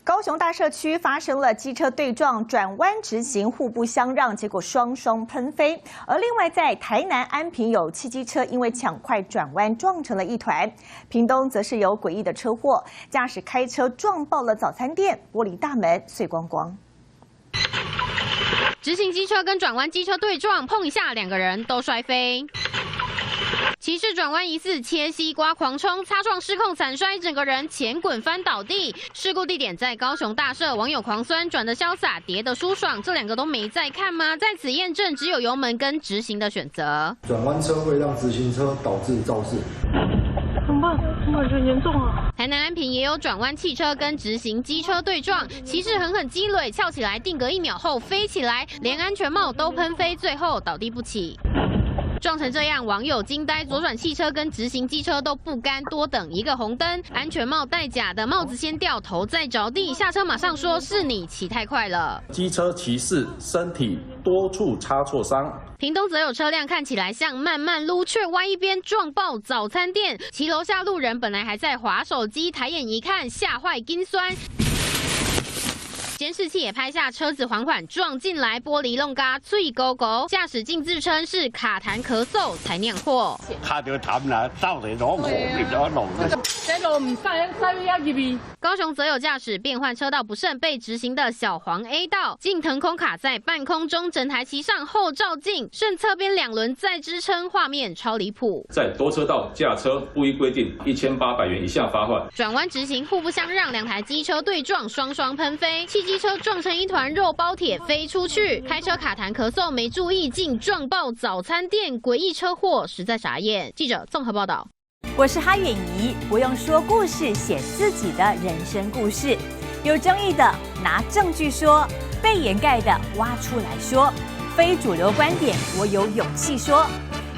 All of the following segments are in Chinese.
高雄大社区发生了机车对撞，转弯直行互不相让，结果双双喷飞。而另外在台南安平有汽机车因为抢快转弯撞成了一团，屏东则是有诡异的车祸，驾驶开车撞爆了早餐店，玻璃大门碎光光。直行机车跟转弯机车对撞，碰一下，两个人都摔飞。 骑士转弯疑似切西瓜狂冲，擦撞失控惨摔，整个人前滚翻倒地。事故地点在高雄大社，网友狂酸转得潇洒，跌得舒爽，这两个都没在看吗？在此验证只有油门跟直行的选择。转弯车会让直行车导致肇事。 很棒，感觉严重啊！台南安平也有转弯汽车跟直行机车对撞，骑士狠狠击垒，翘起来，定格1秒后飞起来，连安全帽都喷飞，最后倒地不起。 撞成这样，网友惊呆，左转汽车跟直行机车都不甘多等一个红灯，安全帽戴假的，帽子先掉，头再着地，下车马上说是你骑太快了。机车骑士身体多处擦挫伤。屏东则有车辆看起来像慢慢撸，却歪一边撞爆早餐店，骑楼下路人本来还在滑手机，抬眼一看，吓坏筋酸。 监视器也拍下车子缓缓撞进来，玻璃弄嘎脆勾勾，驾驶竟自称是卡痰咳嗽才酿祸。卡到痰啦，走嚟攞毛嚟咗路。這路唔使入邊。高雄則有駕駛變換車道不慎被直行的小黃 A 道，竟騰空卡在半空中，整台騎上後照鏡，剩側邊2輪再支撐，畫面超離譜。在多車道駕車不依規定1800元以下罰款。轉彎直行互不相讓，兩台機車對撞，雙雙噴飛。機車撞成一團肉包鐵飛出去，開車卡痰咳嗽沒注意，竟撞爆早餐店，詭異車禍實在傻眼。記者綜合報道。我是哈遠儀，不用說故事，寫自己的人生故事。有爭議的拿證據說，被掩蓋的挖出來說，非主流觀點我有勇氣說。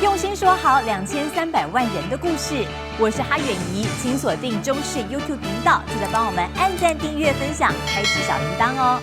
用心說好2300萬人的故事。我是哈遠儀，請鎖定中視 YouTube 頻道，記得幫我們按讚、訂閱、分享，開啟小鈴鐺哦。